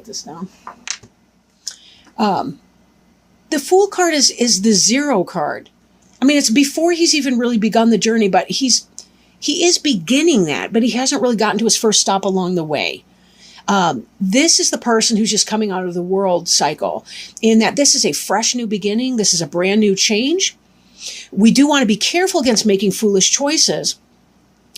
this down. The Fool card is the 0 card. I mean, it's before he's even really begun the journey, but he is beginning that, but he hasn't really gotten to his first stop along the way. This is the person who's just coming out of the world cycle, in that this is a fresh new beginning. This is a brand new change. We do want to be careful against making foolish choices,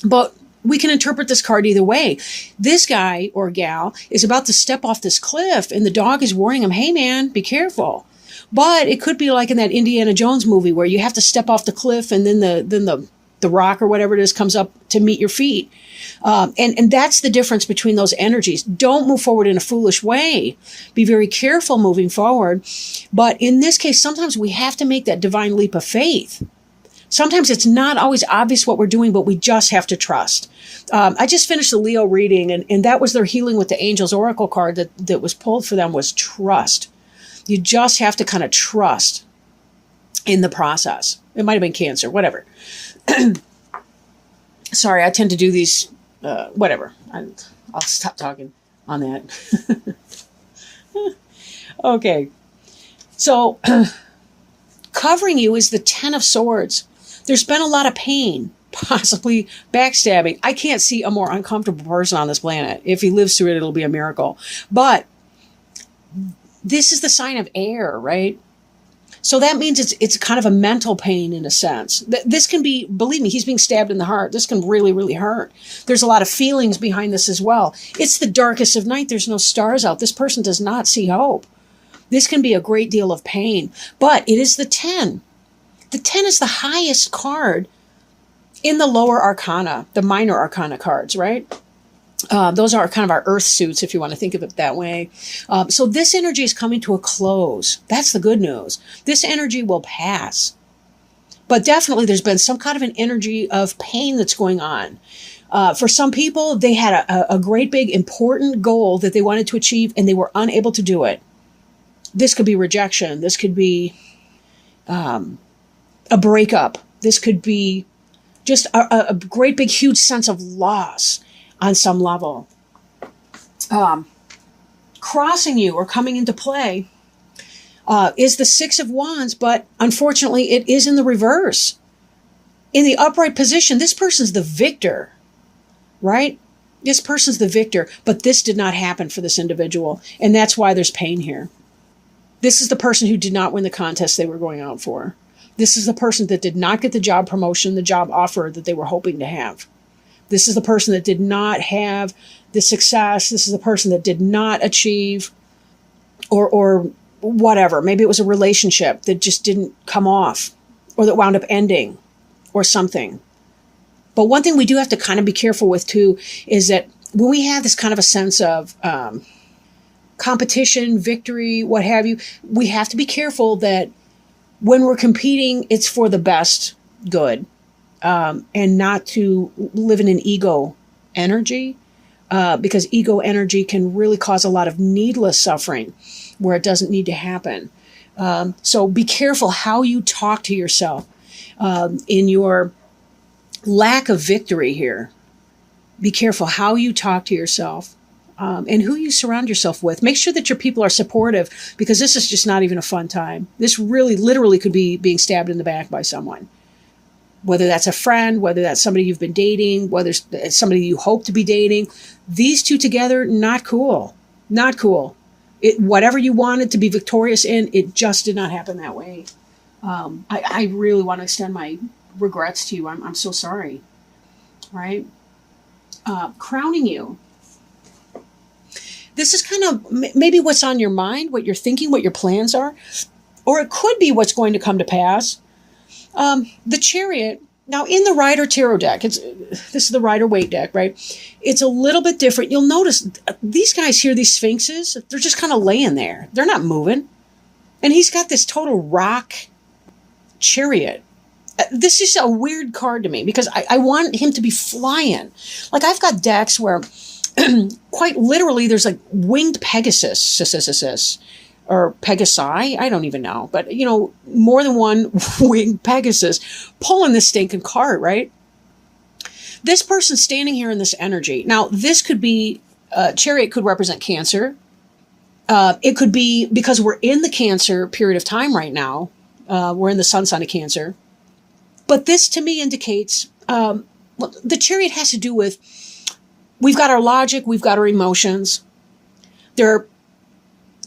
but we can interpret this card either way. This guy or gal is about to step off this cliff, and the dog is warning him, hey man, be careful. But it could be like in that Indiana Jones movie where you have to step off the cliff and then the rock or whatever it is comes up to meet your feet. And that's the difference between those energies. Don't move forward in a foolish way. Be very careful moving forward. But in this case, sometimes we have to make that divine leap of faith. Sometimes it's not always obvious what we're doing, but we just have to trust. I just finished the Leo reading, and that was their Healing with the Angels Oracle card that was pulled for them, was trust. You just have to kind of trust in the process. It might have been Cancer, whatever. Sorry, I tend to do these, whatever. I'll stop talking on that. Okay. So covering you is the 10 of Swords. There's been a lot of pain, possibly backstabbing. I can't see a more uncomfortable person on this planet. If he lives through it, it'll be a miracle. But this is the sign of air, right? So that means it's kind of a mental pain in a sense. This can be, believe me, he's being stabbed in the heart. This can really, really hurt. There's a lot of feelings behind this as well. It's the darkest of night. There's no stars out. This person does not see hope. This can be a great deal of pain, but it is the 10. The 10 is the highest card in the lower arcana, the minor arcana cards, right? Those are kind of our earth suits, if you want to think of it that way. So this energy is coming to a close. That's the good news. This energy will pass. But definitely there's been some kind of an energy of pain that's going on. For some people, they had a great big important goal that they wanted to achieve and they were unable to do it. This could be rejection. This could be a breakup. This could be just a great big huge sense of loss on some level. Crossing you or coming into play is the 6 of Wands, but unfortunately it is in the reverse. In the upright position, this person's the victor, right? This person's the victor, but this did not happen for this individual, and that's why there's pain here. This is the person who did not win the contest they were going out for. This is the person that did not get the job promotion, the job offer that they were hoping to have. This is the person that did not have the success. This is the person that did not achieve or whatever. Maybe it was a relationship that just didn't come off or that wound up ending or something. But one thing we do have to kind of be careful with too is that when we have this kind of a sense of competition, victory, what have you, we have to be careful that when we're competing, it's for the best good. And not to live in an ego energy, because ego energy can really cause a lot of needless suffering where it doesn't need to happen. So be careful how you talk to yourself in your lack of victory here. Be careful how you talk to yourself and who you surround yourself with. Make sure that your people are supportive, because this is just not even a fun time. This really literally could be being stabbed in the back by someone. Whether that's a friend, whether that's somebody you've been dating, whether it's somebody you hope to be dating. These two together, not cool. Not cool. Whatever you wanted to be victorious in, it just did not happen that way. I really want to extend my regrets to you. I'm so sorry. Right? Crowning you. This is kind of maybe what's on your mind, what you're thinking, what your plans are. Or it could be what's going to come to pass. The Chariot, now in the Rider Tarot deck, this is the Rider Waite deck, right? It's a little bit different. You'll notice these guys here, these Sphinxes, they're just kind of laying there. They're not moving. And he's got this total rock chariot. This is a weird card to me because I want him to be flying. Like I've got decks where quite literally there's like winged Pegasus, or Pegasi, I don't even know. But, you know, more than one winged Pegasus pulling this stinking cart, right? This person's standing here in this energy. Now, this could be, Chariot could represent Cancer. It could be because we're in the Cancer period of time right now. We're in the sun sign of Cancer. But this to me indicates, well, the Chariot has to do with, we've got our logic, we've got our emotions. They're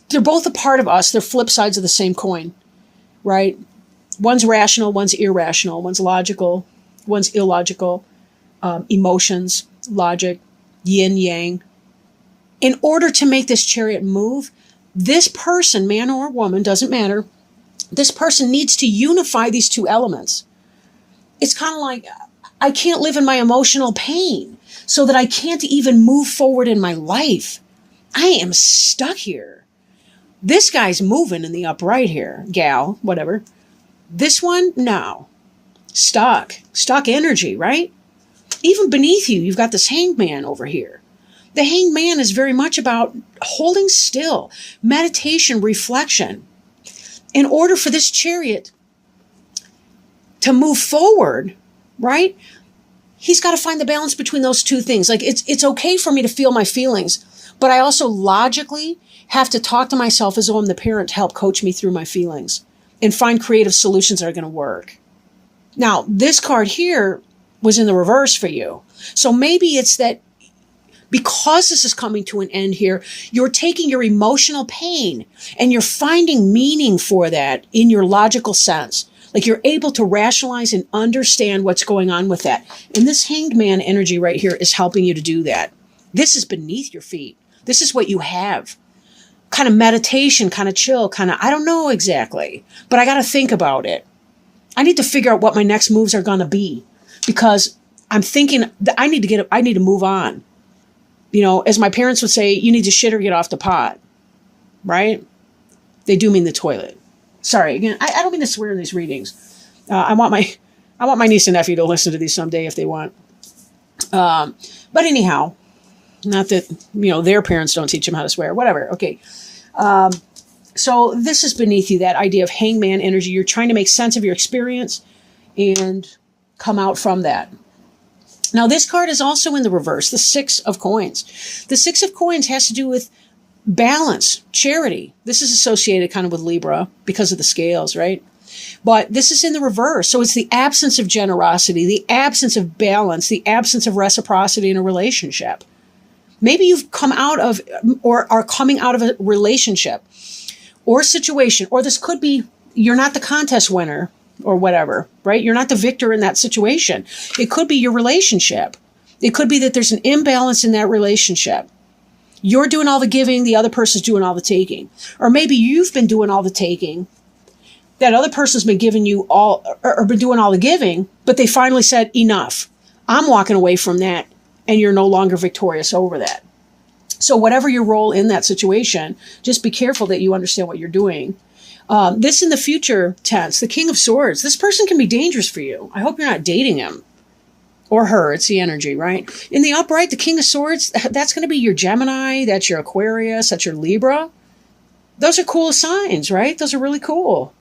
both a part of us. They're flip sides of the same coin, right? One's rational, one's irrational, one's logical, one's illogical. Emotions, logic, yin, yang. In order to make this Chariot move, this person, man or woman, doesn't matter, this person needs to unify these two elements. It's kind of like, I can't live in my emotional pain so that I can't even move forward in my life. I am stuck here. This guy's moving in the upright here, gal, whatever. This one, no. Stuck energy, right? Even beneath you, you've got this Hanged Man over here. The Hanged Man is very much about holding still, meditation, reflection. In order for this Chariot to move forward, right? He's got to find the balance between those two things. Like, it's okay for me to feel my feelings, but I also logically have to talk to myself as though I'm the parent to help coach me through my feelings and find creative solutions that are going to work. Now, this card here was in the reverse for you. So maybe it's that because this is coming to an end here, you're taking your emotional pain and you're finding meaning for that in your logical sense. Like, you're able to rationalize and understand what's going on with that. And this Hanged Man energy right here is helping you to do that. This is beneath your feet. This is what you have. Kind of meditation, kind of chill, kind of, I don't know exactly, but I got to think about it. I need to figure out what my next moves are going to be, because I'm thinking that I need to move on. You know, as my parents would say, you need to shit or get off the pot, right? They do mean the toilet. Sorry, again, I don't mean to swear in these readings. I want my niece and nephew to listen to these someday if they want. But anyhow, not that, you know, their parents don't teach them how to swear, whatever. Okay. So this is beneath you, that idea of Hanged Man energy. You're trying to make sense of your experience and come out from that. Now, this card is also in the reverse, the Six of Coins. The Six of Coins has to do with balance, charity. This is associated kind of with Libra because of the scales, right? But this is in the reverse. So it's the absence of generosity, the absence of balance, the absence of reciprocity in a relationship. Maybe you've come out of or are coming out of a relationship or situation, or this could be you're not the contest winner or whatever, right? You're not the victor in that situation. It could be your relationship. It could be that there's an imbalance in that relationship. You're doing all the giving, the other person's doing all the taking. Or maybe you've been doing all the taking, that other person's been giving you all, or been doing all the giving, but they finally said, enough. I'm walking away from that, and you're no longer victorious over that. So whatever your role in that situation, just be careful that you understand what you're doing. This in the future tense, the King of Swords, this person can be dangerous for you. I hope you're not dating him. Or her, it's the energy, right? In the upright, the King of Swords, that's going to be your Gemini, that's your Aquarius, that's your Libra. Those are cool signs, right? Those are really cool.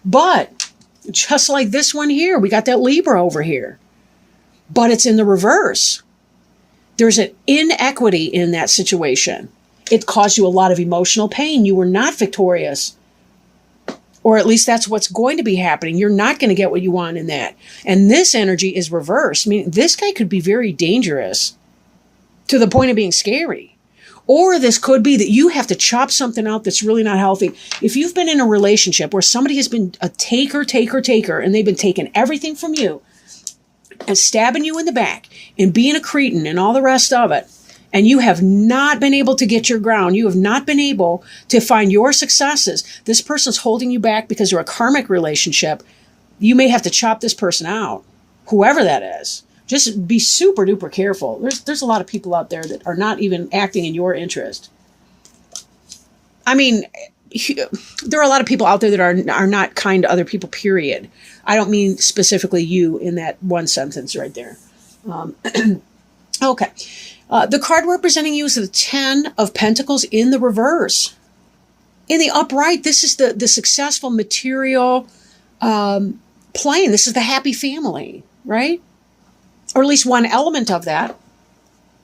But just like this one here, we got that Libra over here. But it's in the reverse. There's an inequity in that situation. It caused you a lot of emotional pain. You were not victorious. Or at least that's what's going to be happening. You're not going to get what you want in that. And this energy is reversed. I mean, this guy could be very dangerous to the point of being scary. Or this could be that you have to chop something out that's really not healthy. If you've been in a relationship where somebody has been a taker, and they've been taking everything from you and stabbing you in the back and being a cretin and all the rest of it, and you have not been able to get your ground, you have not been able to find your successes, this person's holding you back because you're a karmic relationship, you may have to chop this person out, whoever that is. Just be super duper careful. There's a lot of people out there that are not even acting in your interest. I mean, there are a lot of people out there that are not kind to other people, period. I don't mean specifically you in that one sentence right there. Okay. The card representing you is the Ten of Pentacles in the reverse. In the upright, this is the successful material plane. This is the happy family, right? Or at least one element of that.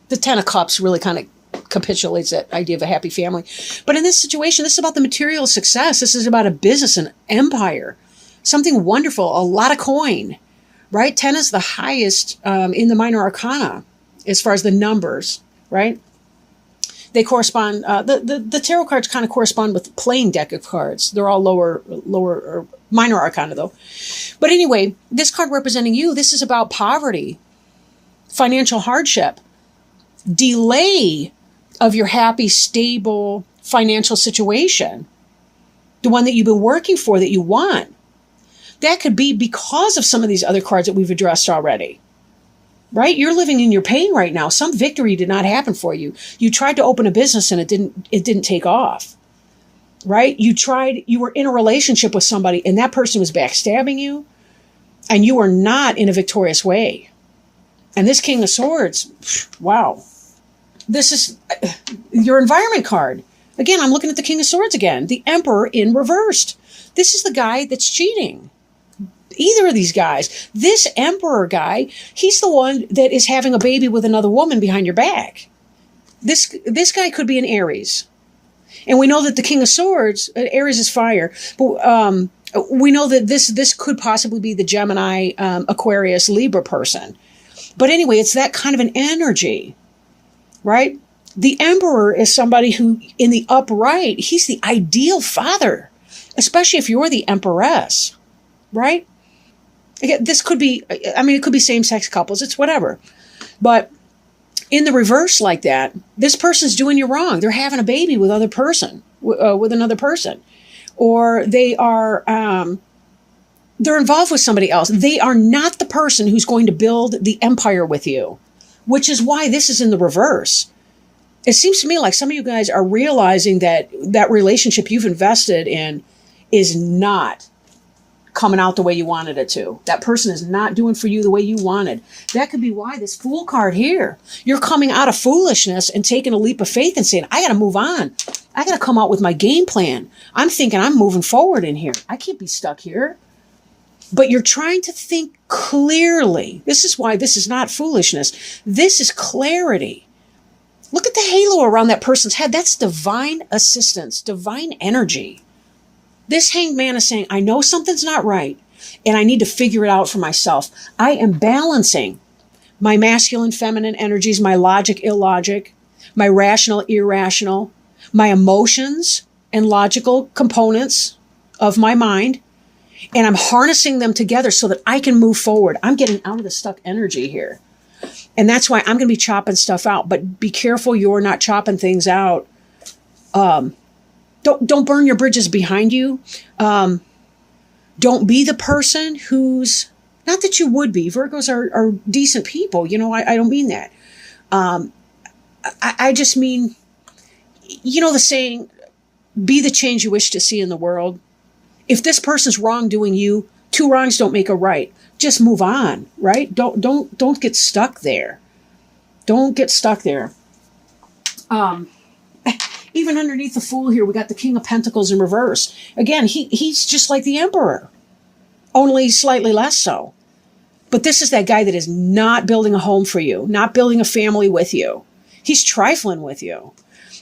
The Ten of Cups really kind of capitulates that idea of a happy family. But in this situation, this is about the material success. This is about a business, an empire, something wonderful, a lot of coin, right? 10 is the highest in the minor arcana as far as the numbers, right? They correspond, the tarot cards kind of correspond with the playing deck of cards. They're all lower or minor arcana though. But anyway, this card representing you, this is about poverty, financial hardship, delay of your happy, stable financial situation, the one that you've been working for, that you want. That could be because of some of these other cards that we've addressed already, right? You're living in your pain right now. Some victory did not happen for you. You tried to open a business and it didn't take off, right? You were in a relationship with somebody and that person was backstabbing you and you were not in a victorious way. And this King of Swords, wow. This is your environment card. Again, I'm looking at the King of Swords again, the Emperor in reversed. This is the guy that's cheating. Either of these guys. This Emperor guy, he's the one that is having a baby with another woman behind your back. This guy could be an Aries. And we know that the King of Swords, Aries is fire, but we know that this could possibly be the Gemini, Aquarius, Libra person. But anyway, it's that kind of an energy, right? The Emperor is somebody who, in the upright, he's the ideal father, especially if you're the Empress, right? Again, this could be, it could be same-sex couples, it's whatever. But in the reverse like that, this person's doing you wrong. They're having a baby with another person. Or they are, they're involved with somebody else. They are not the person who's going to build the empire with you, which is why this is in the reverse. It seems to me like some of you guys are realizing that that relationship you've invested in is not coming out the way you wanted it to. That person is not doing for you the way you wanted. That could be why this Fool card here. You're coming out of foolishness and taking a leap of faith and saying, I got to move on. I got to come out with my game plan. I'm thinking I'm moving forward in here. I can't be stuck here. But you're trying to think clearly. This is why this is not foolishness. This is clarity. Look at the halo around that person's head. That's divine assistance, divine energy. This Hanged Man is saying, I know something's not right, and I need to figure it out for myself. I am balancing my masculine, feminine energies, my logic, illogic, my rational, irrational, my emotions and logical components of my mind, and I'm harnessing them together so that I can move forward. I'm getting out of the stuck energy here. And that's why I'm going to be chopping stuff out. But be careful you're not chopping things out. Don't burn your bridges behind you. Don't be the person who's, not that you would be. Virgos are decent people. I don't mean that. I just mean, the saying, be the change you wish to see in the world. If this person's wrongdoing you, 2 wrongs don't make a right. Just move on, right? Don't get stuck there. Don't get stuck there. Even underneath the Fool here, we got the King of Pentacles in reverse. Again, he's just like the Emperor, only slightly less so. But this is that guy that is not building a home for you, not building a family with you. He's trifling with you.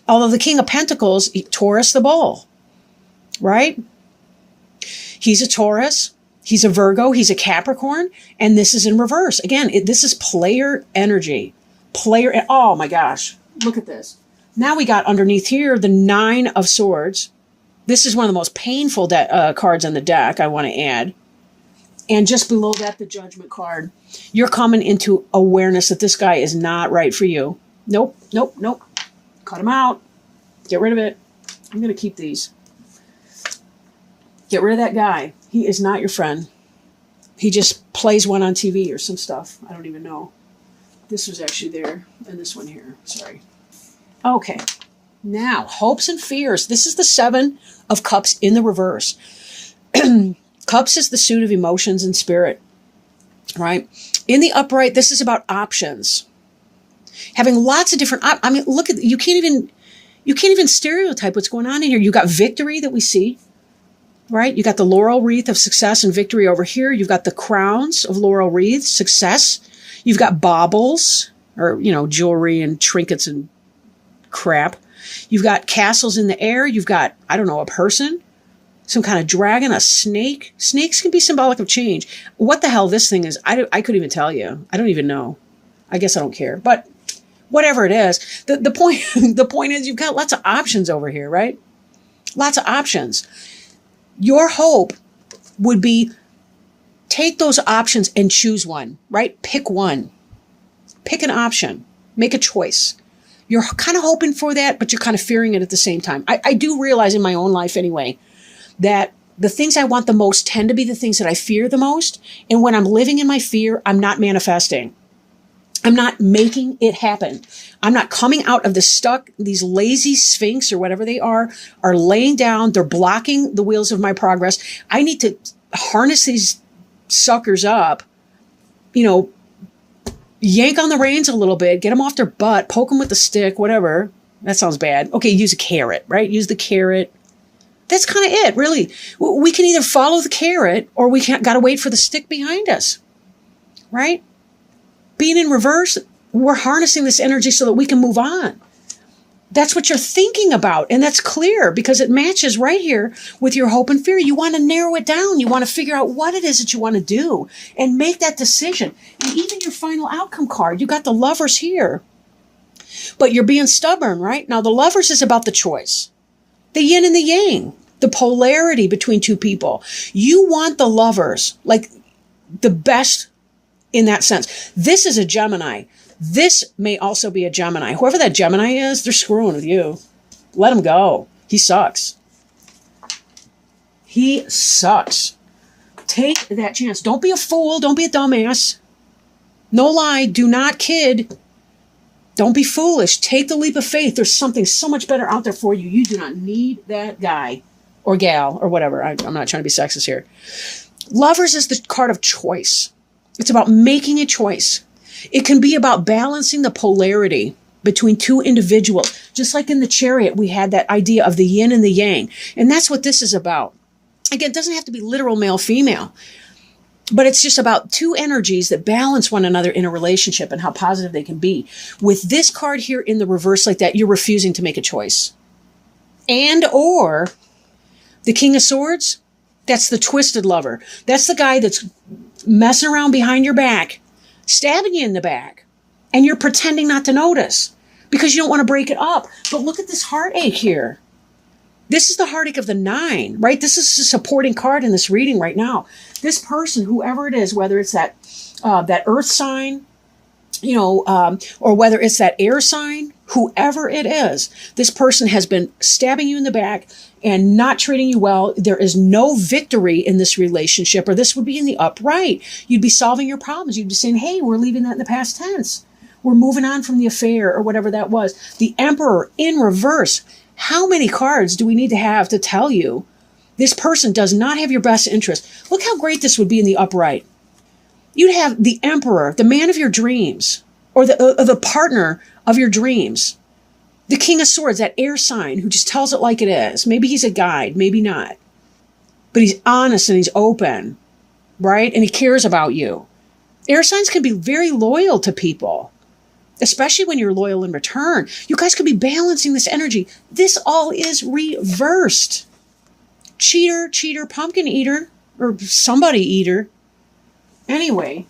Although the King of Pentacles, Taurus the bull, right? He's a Taurus, he's a Virgo, he's a Capricorn, and this is in reverse. Again, this is player energy. Oh my gosh, look at this. Now we got underneath here the 9 of Swords. This is one of the most painful cards on the deck, I want to add. And just below that, the Judgment card. You're coming into awareness that this guy is not right for you. Nope. Cut him out. Get rid of it. I'm going to keep these. Get rid of that guy. He is not your friend. He just plays one on TV or some stuff. I don't even know. This was actually there. And this one here. Sorry. Okay, now, hopes and fears. This is the 7 of Cups in the reverse. Cups is the suit of emotions and spirit, right? In the upright, this is about options. Having lots of different, look at, you can't even stereotype what's going on in here. You got victory that we see, right? You got the laurel wreath of success and victory over here. You've got the crowns of laurel wreaths, success. You've got baubles, or, jewelry and trinkets and crap. You've got castles in the air. You've got, I don't know, a person, some kind of dragon, a snake. Snakes can be symbolic of change. What the hell this thing is, I couldn't even tell you. I don't even know. I guess I don't care. But whatever it is, the point the point is you've got lots of options over here, right? Lots of options. Your hope would be take those options and choose one, right? Pick one. Pick an option. Make a choice. You're kind of hoping for that, but you're kind of fearing it at the same time. I do realize in my own life anyway, that the things I want the most tend to be the things that I fear the most. And when I'm living in my fear, I'm not manifesting. I'm not making it happen. I'm not coming out of the stuck, these lazy sphinx or whatever they are laying down. They're blocking the wheels of my progress. I need to harness these suckers up, yank on the reins a little bit, get them off their butt, poke them with the stick, whatever. That sounds bad. Okay, use a carrot, right? Use the carrot. That's kind of it, really. We can either follow the carrot or we got to wait for the stick behind us, right? Being in reverse, we're harnessing this energy so that we can move on. That's what you're thinking about. And that's clear because it matches right here with your hope and fear. You want to narrow it down. You want to figure out what it is that you want to do and make that decision. And even your final outcome card, you got the Lovers here. But you're being stubborn, right? Now, the Lovers is about the choice. The yin and the yang, the polarity between two people. You want the Lovers, like the best in that sense. This is a Gemini. This may also be a Gemini. Whoever that Gemini is, they're screwing with you. Let him go. He sucks. He sucks. Take that chance. Don't be a fool. Don't be a dumbass. No lie. Do not kid. Don't be foolish. Take the leap of faith. There's something so much better out there for you. You do not need that guy or gal or whatever. I'm not trying to be sexist here. Lovers is the card of choice. It's about making a choice. It can be about balancing the polarity between two individuals. Just like in the Chariot, we had that idea of the yin and the yang. And that's what this is about. Again, it doesn't have to be literal male-female. But it's just about two energies that balance one another in a relationship and how positive they can be. With this card here in the reverse like that, you're refusing to make a choice. And or the King of Swords, that's the twisted lover. That's the guy that's messing around behind your back, stabbing you in the back, and you're pretending not to notice because you don't want to break it up. But look at this heartache here. This is the heartache of the 9, right? This is a supporting card in this reading right now. This person, whoever it is, whether it's that earth sign, or whether it's that air sign, whoever it is, this person has been stabbing you in the back and not treating you well. There is no victory in this relationship, or this would be in the upright. You'd be solving your problems. You'd be saying, hey, we're leaving that in the past tense. We're moving on from the affair or whatever that was. The Emperor in reverse. How many cards do we need to have to tell you this person does not have your best interest? Look how great this would be in the upright. You'd have the Emperor, the man of your dreams, or the partner of your dreams. The King of Swords, that air sign who just tells it like it is. Maybe he's a guide, maybe not. But he's honest and he's open, right? And he cares about you. Air signs can be very loyal to people, especially when you're loyal in return. You guys could be balancing this energy. This all is reversed. Cheater, pumpkin eater, or somebody eater. Anyway,